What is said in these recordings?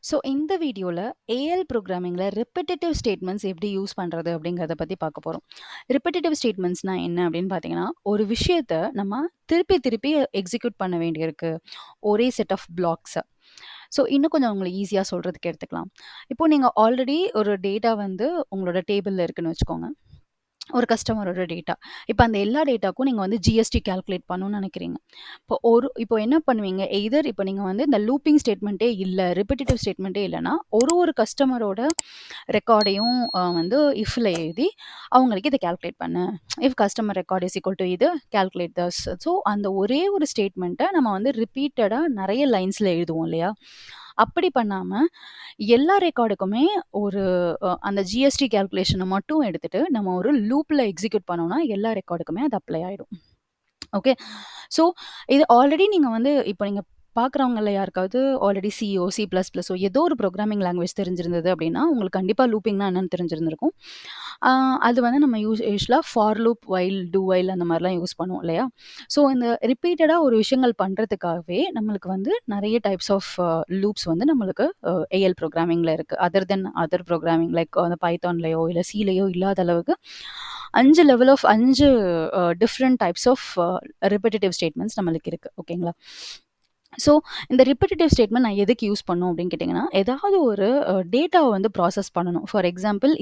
So இந்த வீடியோவில் AL ப்ரோக்ராமிங்கில் ரிப்பெட்டிட்டிவ் statements எப்படி யூஸ் பண்ணுறது அப்படிங்கிறத பற்றி பார்க்க போகிறோம். ரிப்பெட்டிட்டிவ் ஸ்டேட்மெண்ட்ஸ்னால் என்ன அப்படின்னு பார்த்தீங்கன்னா, ஒரு விஷயத்தை நம்ம திருப்பி திருப்பி எக்ஸிக்யூட் பண்ண வேண்டியிருக்கு ஒரே செட் ஆஃப் பிளாக்ஸை. ஸோ இன்னும் கொஞ்சம் உங்களுக்கு ஈஸியாக சொல்கிறதுக்கு எடுத்துக்கலாம். இப்போது நீங்கள் ஆல்ரெடி ஒரு டேட்டா வந்து உங்களோட டேபிளில் இருக்குன்னு வச்சுக்கோங்க. ஒரு கஸ்டமரோட டேட்டா. இப்போ அந்த எல்லா டேட்டாக்கும் நீங்க வந்து ஜிஎஸ்டி கால்குலேட் பண்ணணும்னு நினைக்கிறீங்க. இப்போ என்ன பண்ணுவீங்க? எய்தர் இப்போ நீங்க வந்து இந்த லூப்பிங் ஸ்டேட்மெண்ட்டே இல்ல, ரிப்பிட்டிட்டிவ் ஸ்டேட்மெண்ட்டே இல்லன்னா, ஒரு கஸ்டமரோட ரெக்கார்டையும் வந்து இஃப்ல எழுதி, அவங்களுக்கு இத கால்குலேட் பண்ணு. If customer record is equal to இது, கால்குலேட் திஸ். ஸோ அந்த ஒரே ஒரு ஸ்டேட்மெண்ட்ட நம்ம வந்து ரிப்பீட்டடா நெறைய லைன்ஸ்ல எழுதுவோம் இல்லையா? அப்படி பண்ணாம, எல்லா ரெக்கார்டுக்குமே ஒரு அந்த ஜிஎஸ்டி கால்குலேஷன மட்டும் எடுத்துட்டு, நம்ம ஒரு லூப்ல எக்ஸிக்யூட் பண்ணோம்னா, எல்லா ரெக்கார்டுக்குமே அது அப்ளை ஆயிடும். ஓகே. ஸோ இது ஆல்ரெடி நீங்க வந்து இப்போ நீங்க பார்க்குறவங்கள்ல யாருக்காவது ஆல்ரெடி சிஓ, சி ப்ளஸ் ப்ளஸோ ஏதோ ஒரு ப்ரோக்ராமிங் லாங்குவேஜ் தெரிஞ்சிருந்தது அப்படின்னா, உங்களுக்கு கண்டிப்பா லூப்பிங்னா என்னன்னு தெரிஞ்சிருந்திருக்கும். அது வந்து நம்ம யூசுவலா for loop, while, do while அந்த மாதிரிலாம் யூஸ் பண்ணுவோம் இல்லையா? ஸோ இந்த ரிப்பீட்டடா ஒரு விஷயங்கள் பண்றதுக்காகவே நம்மளுக்கு வந்து நெறைய டைப்ஸ் ஆஃப் லூப்ஸ் வந்து நம்மளுக்கு ஏஎல் ப்ரோக்ராமிங்ல இருக்கு. அதர் ப்ரோக்ராமிங் லைக் அந்த பைத்தான்லயோ இல்ல சிலயோ இல்லாத அளவுக்கு 5 level of 5 different types of repetitive statements நம்மளுக்கு இருக்கு. ஓகேங்களா? ஸோ இந்த ரிப்பெட்டிட்டிவ் ஸ்டேட்மெண்ட் நான் எதுக்கு யூஸ் பண்ணும் அப்படின்னு கேட்டிங்கன்னா, ஏதாவது ஒரு டேட்டாவை வந்து ப்ராசஸ் பண்ணணும். ஃபார் எக்ஸாம்பிள்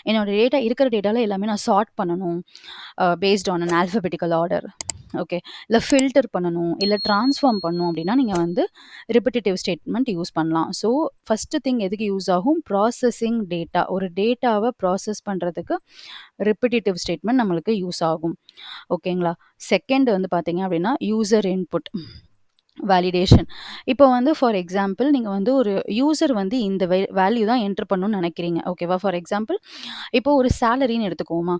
என்னோட டேட்டா இருக்கிற டேட்டால எல்லாமே நான் சார்ட் பண்ணணும். Based on an alphabetical order. Okay. இல்ல ஃபில்டர் பண்ணணும், இல்ல ட்ரான்ஸ்ஃபார்ம் பண்ணணும் அப்படின்னா, நீங்க வந்து ரிப்பெட்டிட்டிவ் ஸ்டேட்மெண்ட் யூஸ் பண்ணலாம். ஸோ ஃபர்ஸ்ட்டு திங் எதுக்கு யூஸ் ஆகும்? Processing data. ஒரு டேட்டாவ ப்ராசஸ் பண்றதுக்கு ரிப்பெட்டிட்டிவ் ஸ்டேட்மெண்ட் நம்மளுக்கு யூஸ் ஆகும். ஓகேங்களா? செகண்ட் வந்து பார்த்தீங்க அப்படின்னா, யூசர் இன்புட். வேலிடேஷன். இப்போ வந்து ஃபார் எக்ஸாம்பிள் நீங்க வந்து ஒரு யூசர் வந்து இந்த வேல்யூ தான் என்டர் பண்ணணும்னு நினைக்கிறீங்க. ஓகேவா? ஃபார் எக்ஸாம்பிள் இப்போ ஒரு சேலரின்னு எடுத்துக்குவோமா?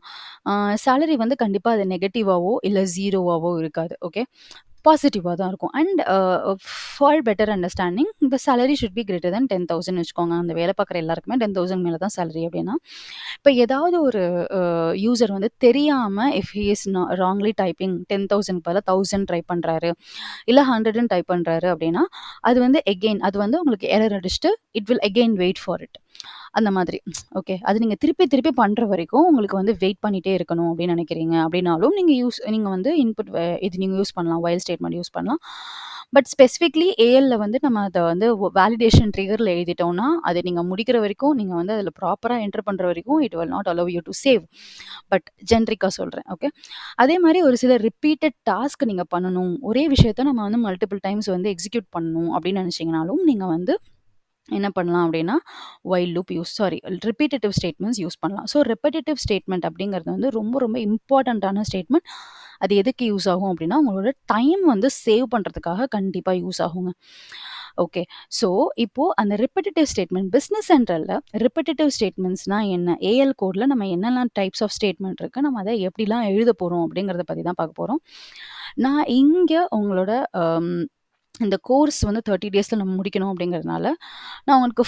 சேலரி வந்து கண்டிப்பா அது நெகட்டிவாவோ, இல்ல 0வாவோ இருக்காது. ஓகே. பாசிட்டிவா தான் இருக்கும். And for better understanding the salary should be greater than 10,000 வச்சுக்கோங்க. அந்த வேலை பார்க்குற எல்லாருக்குமே 10,000 மேல தான் சேலரி அப்படின்னா, இப்ப ஏதாவது ஒரு யூசர் வந்து தெரியாம if he is wrongly typing 10,000 பதிலா 1000 ட்ரை பண்றாரு. இல்ல 100ன்னு டைப் பண்றாரு அப்படின்னா, அது வந்து உங்களுக்கு எரர் அடிச்சுட்டு it will again wait for it. அந்த மாதிரி. ஓகே. அது நீங்க திருப்பி திருப்பி பண்ற வரைக்கும் உங்களுக்கு வந்து வெயிட் பண்ணிட்டே இருக்கணும் அப்படின்னு நினைக்கிறீங்க அப்படின்னாலும், நீங்க வந்து இது நீங்க யூஸ் பண்ணலாம். வைல் ஸ்டேட்மெண்ட் யூஸ் பண்ணலாம். பட் ஸ்பெசிஃபிக்லி ஏஎல்ல வந்து நம்ம அத வந்து வேலிடேஷன் ட்ரிகர்ல எழுதிட்டோம்னா, அது நீங்க முடிக்கிற வரைக்கும், நீங்க வந்து அதில ப்ராப்பரா என்டர் பண்ற வரைக்கும் it will not allow you to save. But ஜெனரிக்கா சொல்றேன். ஓகே. அதே மாரி ஒரு சில ரிப்பீட்டட் டாஸ்க் நீங்க பண்ணணும். ஒரே விஷயத்த நம்ம வந்து மல்டிபிள் டைம்ஸ் வந்து எக்ஸிக்யூட் பண்ணணும் அப்படின்னு நினைச்சீங்கனாலும், நீங்க வந்து என்ன பண்ணலாம் அப்படின்னா, ரிப்பீட்டடிவ் ஸ்டேட்மெண்ட்ஸ் யூஸ் பண்ணலாம். ஸோ ரிப்பீட்டடிவ் ஸ்டேட்மெண்ட் அப்படிங்கிறது வந்து ரொம்ப ரொம்ப இம்பார்ட்டன்ட்டான ஸ்டேட்மெண்ட். அது எதுக்கு யூஸ் ஆகும் அப்படின்னா, உங்களோட டைம் வந்து சேவ் பண்றதுக்காக கண்டிப்பா யூஸ் ஆகுங்க. ஓகே. ஸோ இப்போ அந்த ரிப்பீட்டடிவ் ஸ்டேட்மெண்ட் பிசினஸ் சென்ட்ரல்ல ரிப்பீட்டடிவ் ஸ்டேட்மெண்ட்ஸ்னா என்ன? ஏஎல் கோட்ல நம்ம என்னெல்லாம் டைப்ஸ் ஆஃப் ஸ்டேட்மெண்ட் இருக்கு? நம்ம அத எப்படிலாம் எழுத போறோம்? அப்படிங்கிறத பத்தி தான் பார்க்க போறோம். நான் இங்க உங்களோட அம் இந்த கோர்ஸ் வந்து 30 டேஸ்ல நம்ம முடிக்கணும் அப்படிங்கிறதுனால, நான் உங்களுக்கு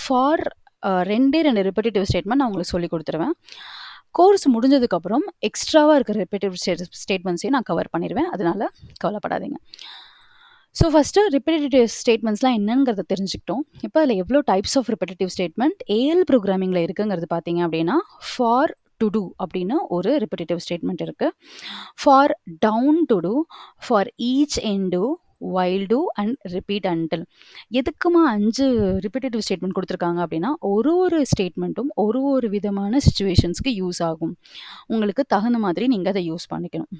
2 ரிப்பீட்டடிவ் ஸ்டேட்மெண்ட் நான் உங்களுக்கு சொல்லிக் குடுத்துருவேன். கோர்ஸ் முடிஞ்சதுக்கப்புறம் எக்ஸ்ட்ராவா இருக்க ரிப்பீட்டடிவ் ஸ்டேட்மெண்ட்ஸையும் நான் கவர் பண்ணிருவேன். அதனால கவலைப்படாதீங்க. ஸோ ஃபர்ஸ்ட்டு ரிப்பீட்டடிவ் ஸ்டேட்மெண்ட்ஸ்லாம் என்னங்கிறத தெரிஞ்சுக்கிட்டோம். இப்போ அதில எவ்வளோ டைப்ஸ் ஆஃப் ரிப்பீட்டடிவ் ஸ்டேட்மெண்ட் ஏஎல் ப்ரோகிராமிங்கில இருக்குங்கிறது பார்த்தீங்க அப்படின்னா, ஃபார் டு டூ அப்படின்னு ஒரு ரிப்பீட்டடிவ் ஸ்டேட்மெண்ட் இருக்கு. For down to do, for each end do, while do and repeat until. எதுக்குமா 5 ரிப்பீட்டடிவ் ஸ்டேட்மெண்ட் குடுத்துருக்காங்க அப்படின்னா, ஒரு ஸ்டேட்மெண்ட்டும் ஒரு விதமான சிச்சுவேஷன்ஸ்க்கு யூஸ் ஆகும். உங்களுக்கு தகுந்த மாதிரி நீங்க அத யூஸ் பண்ணிக்கணும்.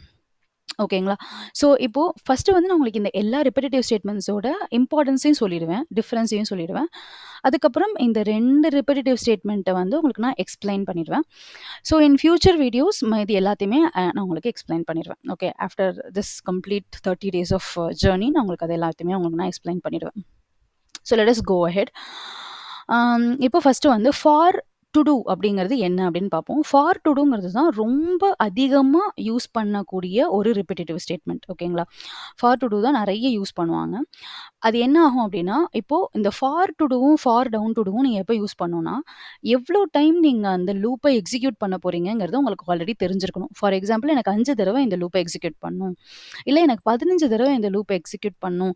ஓகேங்களா? ஸோ இப்போ ஃபர்ஸ்ட்டு வந்து நான் உங்களுக்கு இந்த எல்லா ரிப்பீட்டடிவ் ஸ்டேட்மெண்ட்ஸோட இம்பார்ட்டன்ஸையும் சொல்லிடுவேன். டிஃபரன்ஸையும் சொல்லிடுவேன். அதுக்கப்புறம் இந்த 2 ரிப்பீட்டடிவ் ஸ்டேட்மெண்ட்ட வந்து உங்களுக்கு நான் எக்ஸ்ப்ளைன் பண்ணிடுவேன். ஸோ இன் ஃபியூச்சர் வீடியோஸ் இது எல்லாத்தையுமே நான் உங்களுக்கு எக்ஸ்ப்ளைன் பண்ணிடுவேன். Okay. After this complete 30 days of journey நான் உங்களுக்கு அது எல்லாத்தையுமே உங்களுக்கு நான் எக்ஸ்ப்ளைன் பண்ணிடுவேன். So let us go ahead. இப்போ ஃபர்ஸ்ட்டு வந்து ஃபார் டு டூ அப்படிங்கிறது என்ன அப்படின்னு பார்ப்போம். ஃபார் டு டூங்கிறது தான் ரொம்ப அதிகமா யூஸ் பண்ணக்கூடிய ஒரு ரிப்பிட்டேட்டிவ் ஸ்டேட்மெண்ட். ஓகேங்களா? ஃபார் டு டூ தான் நெறைய யூஸ் பண்ணுவாங்க. அது என்ன ஆகும் அப்படின்னா, இப்போ இந்த ஃபார் டு டூவும், ஃபார் டவுன் டு டூவும் நீங்க எப்ப யூஸ் பண்ணணும்னா, எவ்ளோ டைம் நீங்க அந்த லூப்ப எக்ஸிக்யூட் பண்ண போறீங்கங்கிறது உங்களுக்கு ஆல்ரெடி தெரிஞ்சிருக்கணும். ஃபார் எக்ஸாம்பிள் எனக்கு 5 தடவ இந்த லூப்ப எக்ஸிக்யூட் பண்ணணும். இல்ல எனக்கு 15 தடவ இந்த லூப்ப எக்ஸிக்யூட் பண்ணணும்.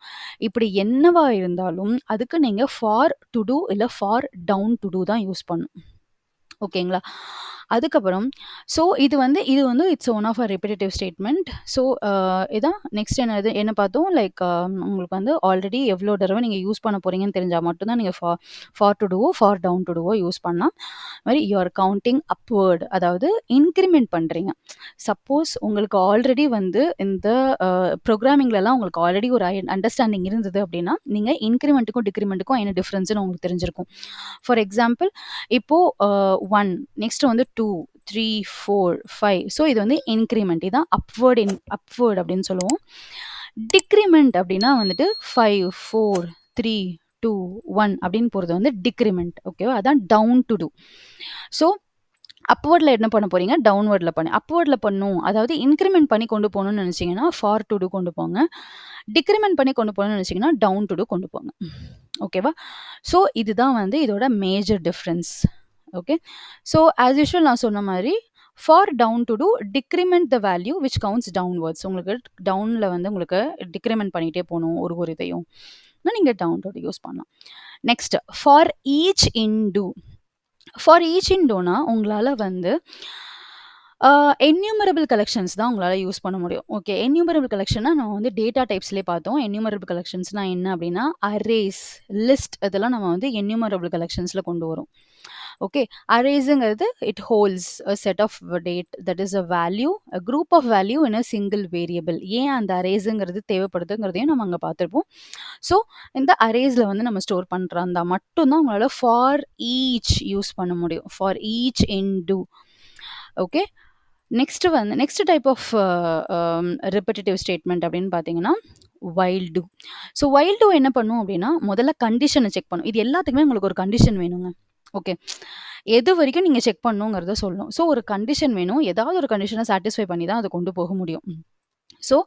இப்படி என்னவா இருந்தாலும், அதுக்கு நீங்க ஃபார் டு டூ இல்ல ஃபார் டவுன் டு டூ தான் யூஸ் பண்ணணும். ஓகேங்களா? அதுக்கப்புறம் இது வந்து it's one of a repetitive statement. So இதான் நெக்ஸ்ட் என்ன பார்த்தோம் லைக் உங்களுக்கு வந்து ஆல்ரெடி எவ்வளோ தடவை நீங்க யூஸ் பண்ண போறீங்கன்னு தெரிஞ்சா மட்டும் தான் நீங்க ஃபார் டு டூவோ, ஃபார் டவுன் டு டூவோ யூஸ் பண்ணலாம். அது மாரி யூ ஆர் கவுண்டிங் அப்வர்ட் அதாவது இன்கிரிமெண்ட் பண்றீங்க. சப்போஸ் உங்களுக்கு ஆல்ரெடி வந்து இந்த ப்ரோகிராமிங்லலாம் உங்களுக்கு ஆல்ரெடி ஒரு அண்டர்ஸ்டாண்டிங் இருந்தது அப்படின்னா, நீங்க இன்கிரிமெண்ட்டுக்கும், டிக்ரிமெண்ட்டுக்கும் என்ன டிஃபரன்ஸ்ன்னு உங்களுக்கு தெரிஞ்சிருக்கும். ஃபார் எக்ஸாம்பிள் இப்போ 1 நெக்ஸ்ட் வந்து 2, 3, 4, 5 ஸோ இது வந்து இன்கிரிமெண்ட். இதான் அப்வர்ட் அப்படின்னு சொல்லுவோம். டிக்ரிமெண்ட் அப்படின்னா வந்துட்டு 5, 4, 3, 2, 1 அப்படின்னு போறது வந்து டிக்ரிமெண்ட். ஓகேவா? அதான் டவுன் டு டூ. ஸோ அப்வர்ட்ல என்ன பண்ண போறீங்க? டவுன்வர்ட்ல அப்வர்ட்ல பண்ணும். அதாவது இன்கிரிமெண்ட் பண்ணி கொண்டு போணும்னு நினைச்சீங்கன்னா, ஃபார் டு டூ கொண்டு போங்க. டிக்ரிமெண்ட் பண்ணி கொண்டு போணும்னு நினைச்சீங்கன்னா, டவுன் டு டூ கொண்டு போங்க. ஓகேவா? ஸோ இதுதான் வந்து இதோட major difference. Okay. So as usual நான் சொன்ன மாரி for down to do decrement the value which counts downwards. உங்களுக்கு டவுன்ல வந்து உங்களுக்கு டிக்ரிமெண்ட் பண்ணிட்டே போணும் ஒரு இதையும். நீங்க டவுன் டு டூ யூஸ் பண்ணலாம். Next for each in do. For each இன்டோனா உங்களால வந்து என்யூமரபிள் கலெக்ஷன்ஸ் தான் உங்களால யூஸ் பண்ண முடியும். ஓகே. என்யூமரபிள் கலெக்ஷன்னா நம்ம வந்து டேட்டா டைப்ஸ்லேயே பார்த்தோம். என்யூமரபிள் கலெக்ஷன்ஸ்னா என்ன அப்படின்னா, அரேஸ், லிஸ்ட் இதெல்லாம் நம்ம வந்து என்யூமரபிள் கலெக்ஷன்ஸ்ல கொண்டு வரோம். ஓகே. அரேஸுங்கிறது it holds a set of data that is a value, a group of value in a single variable. ஏன் அந்த அரேஸுங்கிறது தேவைப்படுதுங்கிறதையும் நம்ம அங்க பார்த்துருப்போம். ஸோ இந்த அரேஸ்ல வந்து நம்ம ஸ்டோர் பண்றதா மட்டும் தான் உங்களால ஃபார் ஈச் யூஸ் பண்ண முடியும். For each in do. Okay. Next type of repetitive statement அப்படின்னு பார்த்தீங்கன்னா, while do. So while do என்ன பண்ணும் அப்படின்னா, முதல்ல கண்டிஷனை செக் பண்ணும். இது எல்லாத்துக்குமே உங்களுக்கு ஒரு கண்டிஷன் வேணுங்க. ஓகே. எது வரைக்கும் நீங்க செக் பண்ணணுங்கிறத சொல்லணும். ஸோ ஒரு கண்டிஷன் வேணும். ஏதாவது ஒரு கண்டிஷனை சாட்டிஸ்ஃபை பண்ணி தான் அத கொண்டு போக முடியும். ஸோ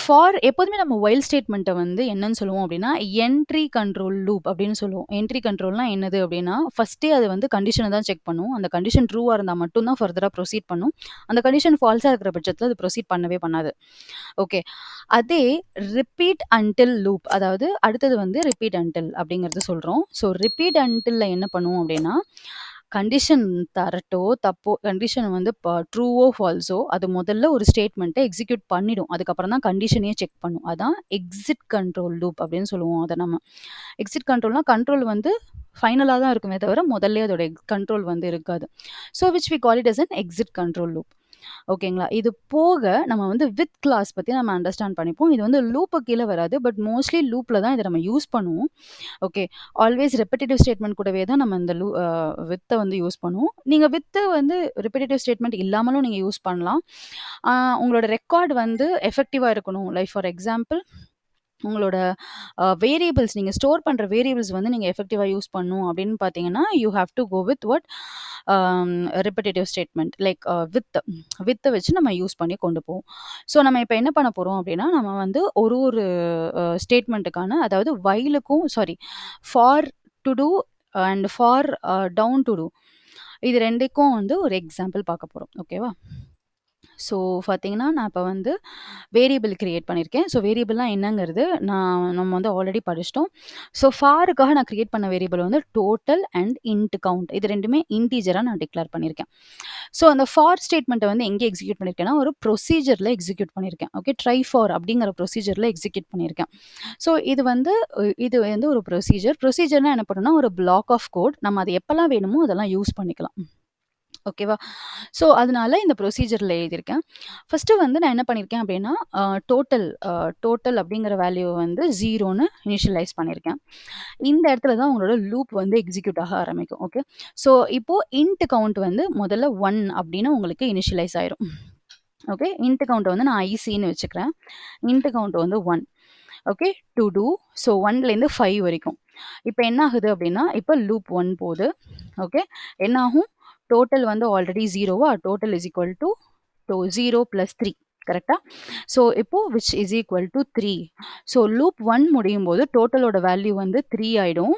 ஃபார் எப்போதுமே நம்ம வைல் ஸ்டேட்மெண்ட்ட வந்து என்னன்னு சொல்லுவோம் அப்படின்னா, என்ட்ரி கண்ட்ரோல் லூப் அப்படின்னு சொல்லுவோம். என்ட்ரி கண்ட்ரோல்னா என்னது அப்படின்னா, ஃபர்ஸ்ட்டே அது வந்து கண்டிஷன தான் செக் பண்ணும். அந்த கண்டிஷன் ட்ரூவா இருந்தா மட்டும் தான் ஃபர்தரா ப்ரொசீட் பண்ணும். அந்த கண்டிஷன் ஃபால்ஸா இருக்கிற பட்சத்தில அது ப்ரொசீட் பண்ணவே பண்ணாது. ஓகே. அதே ரிப்பீட் அன்டில் லூப் அதாவது அடுத்தது வந்து ரிப்பீட் அன்டில் அப்படிங்கிறது சொல்றோம். ஸோ ரிப்பீட் அன்டில்ல என்ன பண்ணுவோம் அப்படின்னா, கண்டிஷன் தரட்டோ, தப்போ கண்டிஷன் வந்து ட்ரூவோ, ஃபால்ஸோ அது முதல்ல ஒரு ஸ்டேட்மெண்ட்ட எக்ஸிக்யூட் பண்ணிடும். அதுக்கப்புறம் தான் கண்டிஷனையே செக் பண்ணும். அதான் எக்ஸிட் கண்ட்ரோல் லூப் அப்படின்னு சொல்லுவோம் அத நம்ம. எக்ஸிட் கண்ட்ரோல்னா கண்ட்ரோல் வந்து ஃபைனலா தான் இருக்குமே தவிர, முதல்லயே அதோட கண்ட்ரோல் வந்து இருக்காது. So which we call it as an exit control loop. ஓகேங்களா? இது போக நம்ம வந்து வித் கிளாஸ் பத்தி நம்ம அண்டர்ஸ்டாண்ட் பண்ணிப்போம். இது வந்து லூப்க்கு கீழ வராது. பட் மோஸ்ட்லி லூப்ல தான் இத நம்ம யூஸ் பண்ணுவோம். ஓகே. ஆல்வேஸ் ரெப்பிட்டிட்டிவ் ஸ்டேட்மெண்ட் கூடவே தான் நம்ம இந்த வித்த வந்து யூஸ் பண்ணுவோம். நீங்க வித் வந்து ரிப்பிட்டிட்டிவ் ஸ்டேட்மெண்ட் இல்லாமலும் நீங்க யூஸ் பண்ணலாம். ஆ உங்களோட ரெக்கார்ட் வந்து எஃபெக்டிவா இருக்கணும். லைக் ஃபார் எக்ஸாம்பிள் உங்களோட வேரியபிள்ஸ் நீங்க ஸ்டோர் பண்ற வேரியபிள்ஸ் வந்து நீங்க எஃபெக்டிவா யூஸ் பண்ணணும் அப்படின்னு பார்த்தீங்கன்னா, you have to go with what repetitive statement like வித்த வச்சு நம்ம யூஸ் பண்ணி கொண்டு போவோம். ஸோ நம்ம இப்ப என்ன பண்ண போறோம் அப்படின்னா, நம்ம வந்து ஒரு ஸ்டேட்மெண்ட்டுக்கான அதாவது வைலுக்கும் for to do and for down to do இது 2க்கும் வந்து ஒரு எக்ஸாம்பிள் பார்க்க போறோம். ஓகேவா? ஸோ பார்த்தீங்கன்னா, நான் இப்ப வந்து வேரியபிள் கிரியேட் பண்ணியிருக்கேன். ஸோ வேரியபிள்னா என்னங்கிறது நம்ம வந்து ஆல்ரெடி படிச்சிட்டோம். ஸோ ஃபாருக்காக நான் கிரியேட் பண்ண வேரியபிள் வந்து டோட்டல் அண்ட் இன்ட் கவுண்ட். இது 2மே இன்டிஜரா நான் டிக்ளேர் பண்ணியிருக்கேன். ஸோ அந்த ஃபார் ஸ்டேட்மெண்ட்ட வந்து எங்கே எக்ஸிக்யூட் பண்ணியிருக்கேன்னா, ஒரு ப்ரொசீஜர்ல எக்ஸிக்யூட் பண்ணியிருக்கேன். ஓகே. ட்ரை ஃபார் அப்படிங்கிற ப்ரொசீஜர்ல எக்ஸிக்யூட் பண்ணியிருக்கேன். ஸோ இது வந்து ஒரு ப்ரொசீஜர்னா என்ன பண்ணும்னா, ஒரு பிளாக் ஆஃப் கோட். நம்ம அது எப்பலாம் வேணுமோ அதெல்லாம் யூஸ் பண்ணிக்கலாம். ஓகேவா? ஸோ அதனால இந்த ப்ரொசீஜர்ல எழுதியிருக்கேன். ஃபர்ஸ்ட்டு வந்து நான் என்ன பண்ணியிருக்கேன் அப்படின்னா, டோட்டல் அப்படிங்கிற வேல்யூவ வந்து 0ன்னு இனிஷியலைஸ் பண்ணியிருக்கேன். இந்த இடத்துல தான் உங்களோட லூப் வந்து எக்ஸிக்யூட் ஆக ஆரம்பிக்கும். ஓகே. ஸோ இப்போ இன்ட் கவுண்ட் வந்து முதல்ல 1 அப்படின்னு உங்களுக்கு இனிஷியலைஸ் ஆயிரும். ஓகே. இன்ட் கவுண்ட்ட வந்து நான் ஐசின்னு வச்சுக்கிறேன். இன்ட் கவுண்ட் வந்து 1. ஓகே. To do. ஸோ 1லேருந்து 5 வரைக்கும். இப்போ என்ன ஆகுது அப்படின்னா, இப்போ லூப் 1 போகுது. ஓகே. என்ன ஆகும்? டோட்டல் வந்து ஆல்ரெடி 0வா? டோட்டல் இஸ் ஈக்குவல் டூ 0 + 3 கரெக்ட்டா? ஸோ இப்போ which is equal to 3. So loop 1 முடியும்போது டோட்டலோட வேல்யூ வந்து 3 ஆயிடும்.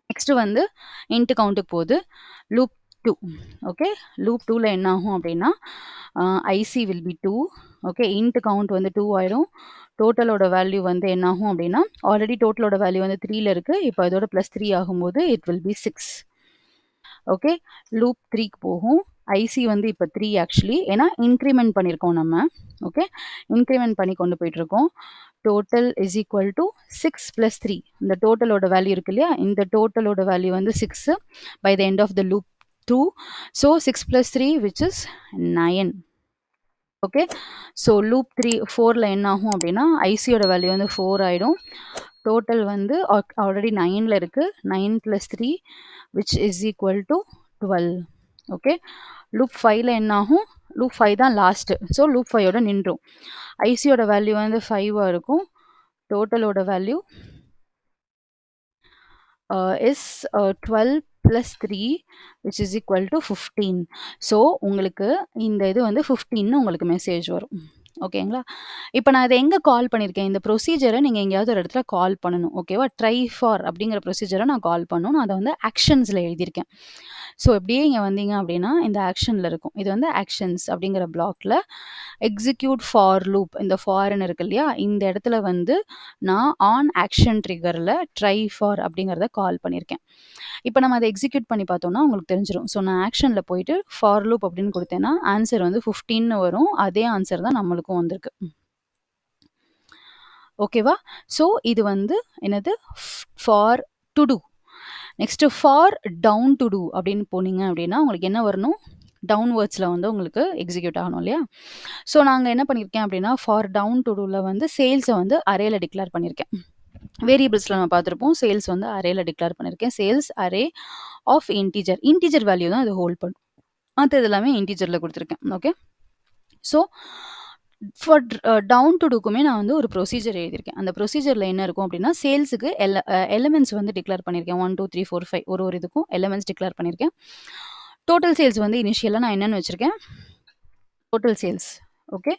நெக்ஸ்ட் வந்து இன்ட் கவுண்ட்டுக்கு போகுது. லூப் 2. ஓகே. லூப் 2ல என்ன ஆகும் அப்படின்னா, IC will be 2. Okay. Int count வந்து 2 ஆயிடும். டோட்டலோட வேல்யூ வந்து என்ன ஆகும் அப்படின்னா, ஆல்ரெடி டோட்டலோட வேல்யூ வந்து 3ல இருக்கு. இப்போ அதோட +3 ஆகும்போது it will be 6. Okay. Loop 3க்கு போகும். ஐசி வந்து இப்போ 3 ஆக்சுவலி. ஏன்னா இன்க்ரிமெண்ட் பண்ணியிருக்கோம் நம்ம. ஓகே. இன்க்ரிமெண்ட் பண்ணி கொண்டு போயிட்டுருக்கோம். Total is equal to 6 + 3. இந்த டோட்டலோட வேல்யூ இருக்கு இல்லையா? இந்த டோட்டலோட வேல்யூ வந்து 6 by the end of the loop 2. So 6 + 3 which is 9. Okay. So loop 4ல என்ன ஆகும் அப்படின்னா, ஐசியோட வேல்யூ வந்து 4 ஆயிடும். டோட்டல் வந்து ஆல்ரெடி 9ல இருக்கு. 9 + 3 which is equal to 12. Okay. Loop 5ல என்ன ஆகும்? லூப் 5 தான் லாஸ்ட். ஸோ லூப் 5யோட நின்றும். ஐசியோட வேல்யூ வந்து 5ஆ இருக்கும். டோட்டலோட value is 12 + 3 which is equal to 15. So உங்களுக்கு இந்த இது வந்து 15ன்னு உங்களுக்கு மெசேஜ் வரும். ஓகேங்களா? இப்போ நான் இத எங்க கால் பண்ணியிருக்கேன்? இந்த ப்ரொசீஜர நீங்க எங்கேயாவது ஒரு இடத்துல கால் பண்ணணும். ஓகேவா? ட்ரை ஃபார் அப்படிங்கிற ப்ரொசீஜர நான் கால் பண்ணணும். நான் அத வந்து ஆக்ஷன்ஸ்ல எழுதியிருக்கேன். ஸோ இப்படியே இங்க வந்தீங்க அப்படின்னா, இந்த ஆக்ஷன்ல இருக்கும். இது வந்து ஆக்ஷன்ஸ் அப்படிங்கிற பிளாக்ல எக்ஸிக்யூட் ஃபார் லூப் இந்த ஃபார்ன்னு இருக்கு இல்லையா? இந்த இடத்துல வந்து நான் ஆன் ஆக்ஷன் ட்ரிகர்ல ட்ரை ஃபார் அப்படிங்கிறத கால் பண்ணியிருக்கேன். இப்போ நம்ம அத எக்ஸிக்யூட் பண்ணி பார்த்தோம்னா உங்களுக்கு தெரிஞ்சிரும். ஸோ நான் ஆக்ஷன்ல போயிட்டு ஃபார் லூப் அப்படின்னு குடுத்தேன்னா, ஆன்ஸர் வந்து 15ன்னு வரும். அதே ஆன்ஸர் தான் நம்மளுக்கும் வந்திருக்கு. ஓகேவா? ஸோ இது வந்து என்னது? For to do. Next for down to do அப்படின்னு போனீங்க அப்படின்னா, உங்களுக்கு என்ன வரணும்? டவுன்வர்ட்ஸ்ல வந்து உங்களுக்கு எக்ஸிக்யூட் ஆகணும் இல்லையா? ஸோ நாங்க என்ன பண்ணியிருக்கேன் அப்படின்னா, ஃபார் டவுன் டு டூல வந்து சேல்ஸ வந்து அரேல டிக்ளேர் பண்ணியிருக்கேன். வேரியபிள்ஸ்ல நம்ம பார்த்துருப்போம். சேல்ஸ் வந்து அரேல டிக்ளேர் பண்ணியிருக்கேன். Sales array of integer. Integer value தான் இது ஹோல்ட் பண்ணும். மத்தது எல்லாமே இன்டிஜர்ல குடுத்துருக்கேன். Okay. So for down to டூக்குமே நான் வந்து ஒரு ப்ரொசீஜர் எழுதியிருக்கேன். அந்த ப்ரொசீஜர்ல என்ன இருக்கும் அப்படின்னா, சேல்ஸுக்கு எலிமெண்ட்ஸ் வந்து டிக்ளேர் பண்ணியிருக்கேன். 1, 2, 3, 4, 5 ஒரு இதுக்கும் எலிமெண்ட்ஸ் டிக்ளேர் பண்ணியிருக்கேன். டோட்டல் சேல்ஸ் வந்து இனிஷியலா நான் என்னன்னு வச்சிருக்கேன்? Total sales. ஓகே.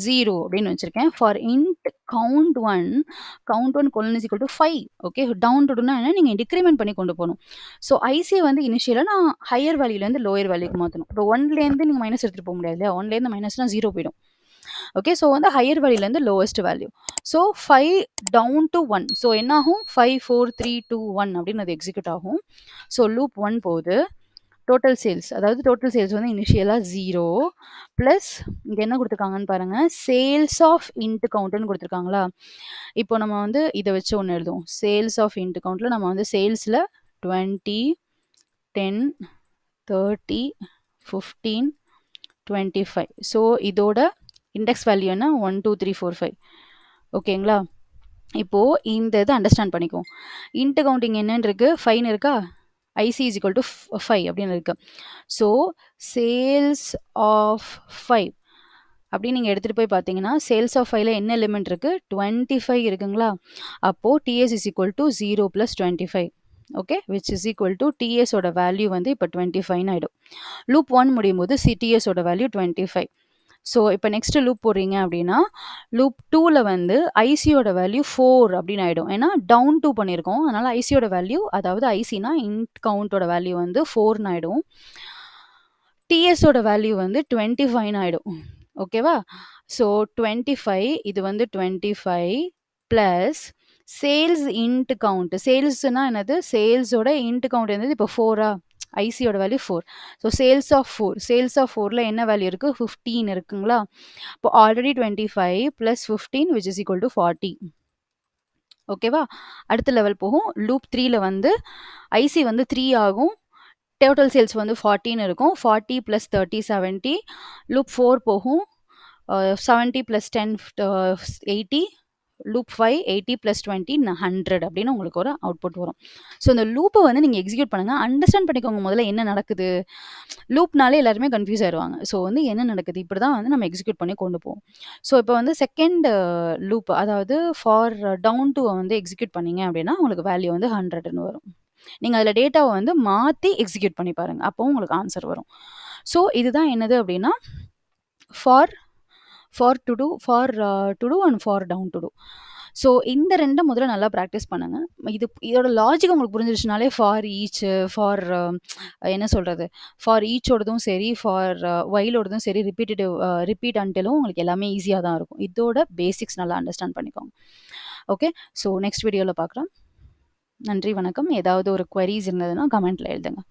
0 அப்படின்னு வச்சிருக்கேன். For int count 1 colon is equal to 5. Okay. Down to டூனா என்ன? நீங்க டிக்ரிமெண்ட் பண்ணி கொண்டு போணும். ஸோ ஐசி வந்து இனிஷியலா நான் ஹையர் வேல்யூலேருந்து லோயர் வேல்யூக்கு மாத்தணும். இப்போ 1லேருந்து நீங்க மைனஸ் எடுத்துட்டு போக முடியாது இல்லையா? 1லேருந்து மைனஸ்னா 0 போயிடும். ஓகே. ஸோ வந்து ஹையர் வேல்யூலேருந்து lowest value. So 5 down to 1. So என்ன ஆகும்? 5, 4, 3, 2, 1 அப்படின்னு அது எக்ஸிக்யூட் ஆகும். ஸோ லூப் 1 போகுது. டோட்டல் சேல்ஸ் அதாவது டோட்டல் சேல்ஸ் வந்து இனிஷியலா 0 பிளஸ் இங்க என்ன கொடுத்துருக்காங்கன்னு பாருங்க. சேல்ஸ் ஆஃப் இன்ட் கவுண்ட்னு கொடுத்துருக்காங்களா? இப்போ நம்ம வந்து இதை வச்சு ஒன்று எழுதுவோம். சேல்ஸ் ஆஃப் இன்ட் கவுண்ட்ல நம்ம வந்து சேல்ஸ்ல 20, 10, 30, 15, 25. ஸோ இதோட இண்டெக்ஸ் வேல்யூ என்ன? 1, 2, 3, 4, 5. ஓகேங்களா? இப்போ இந்த இதை அண்டர்ஸ்டாண்ட் பண்ணிக்குவோம். இன்ட் கவுண்டிங் என்னன்னு இருக்கு? 5 இருக்கா? ஐசி இஸ் ஈக்குவல் டு 5 அப்படின்னு இருக்கு. ஸோ சேல்ஸ் ஆஃப் 5 அப்படின்னு நீங்கள் எடுத்துகிட்டு போய் பார்த்தீங்கன்னா, சேல்ஸ் ஆஃப் 5ல என்ன எலிமெண்ட் இருக்கு? 25 இருக்குங்களா? அப்போது DS is equal to 0 + 25. Okay. Which is equal to டிஎஸோட வேல்யூ வந்து இப்போ 25ன்னு ஆகிடும். லூப் 1 முடியும் போது டிஎஸோட வேல்யூ 25. ஸோ இப்போ நெக்ஸ்ட் லூப் போடுறீங்க அப்படின்னா, லூப் 2ல வந்து ஐசியோட வேல்யூ 4 அப்படின்னு ஆயிடும். ஏன்னா டவுன் 2 பண்ணியிருக்கோம். அதனால ஐசியோட வேல்யூ அதாவது ஐசினா இன்ட் கவுண்டோட வேல்யூ வந்து 4ன்னு ஆயிடும். டிஎஸோட வேல்யூ வந்து 25ன்னு ஆயிடும். ஓகேவா? ஸோ 25 இது வந்து 25 பிளஸ் சேல்ஸ் இன்ட் கவுண்ட். சேல்ஸ்னா என்னது? சேல்ஸோட இன்ட் கவுண்ட் என்னது? இப்போ 4ஆ? ஐசியோட value 4. So sales of 4. Sales of 4ல என்ன வேல்யூ இருக்கு? 15 இருக்குங்களா? இப்போ already 25 + 15 which is equal to 40. ஓகேவா? அடுத்த லெவல் போகும். லூப் 3ல வந்து ஐசி வந்து 3 ஆகும். டோட்டல் சேல்ஸ் வந்து 40ன்னு இருக்கும். 40 + 30 70. லூப் 4 போகும். 70 + 10 80. லூப் 5 80 + 20 100 அப்படின்னு உங்களுக்கு ஒரு அவுட்புட் வரும். ஸோ இந்த லூப்பை வந்து நீங்கள் எக்ஸிக்யூட் பண்ணுங்கள். அண்டர்ஸ்டாண்ட் பண்ணிக்கோங்க முதல்ல என்ன நடக்குது. லூப்னாலே எல்லாருமே கன்ஃபியூஸ் ஆயிடுவாங்க. ஸோ வந்து என்ன நடக்குது, இப்படி தான் வந்து நம்ம எக்ஸிக்யூட் பண்ணி கொண்டு போவோம். ஸோ இப்போ வந்து செகண்ட் லூப், அதாவது ஃபார் டவுன் டூ வந்து எக்ஸிக்யூட் பண்ணீங்க அப்படின்னா உங்களுக்கு வேல்யூ வந்து 100ன்னு வரும். நீங்கள் அதில் டேட்டாவை வந்து மாற்றி எக்ஸிக்யூட் பண்ணி பாருங்கள், அப்போ உங்களுக்கு ஆன்சர் வரும். ஸோ இதுதான் என்னது அப்படின்னா for to do and for down to do. So இந்த ரெண்டை முதல்ல நல்லா ப்ராக்டிஸ் பண்ணுங்க. இதோட லாஜிக் உங்களுக்கு புரிஞ்சிருச்சுனாலே ஃபார் ஈச், ஃபார் என்ன சொல்கிறது, ஃபார் ஈச்சோடதும் சரி, ஃபார் வைலோடதும் சரி, ரிப்பீட் அன்டிலும் உங்களுக்கு எல்லாமே ஈஸியாக தான் இருக்கும். இதோட பேசிக்ஸ் நல்லா அண்டர்ஸ்டாண்ட் பண்ணிக்கோங்க. ஓகே, ஸோ நெக்ஸ்ட் வீடியோவில் பார்க்குறோம். நன்றி, வணக்கம். ஏதாவது ஒரு குவரிஸ் இருந்ததுன்னா கமெண்ட்டில் எழுதுங்க.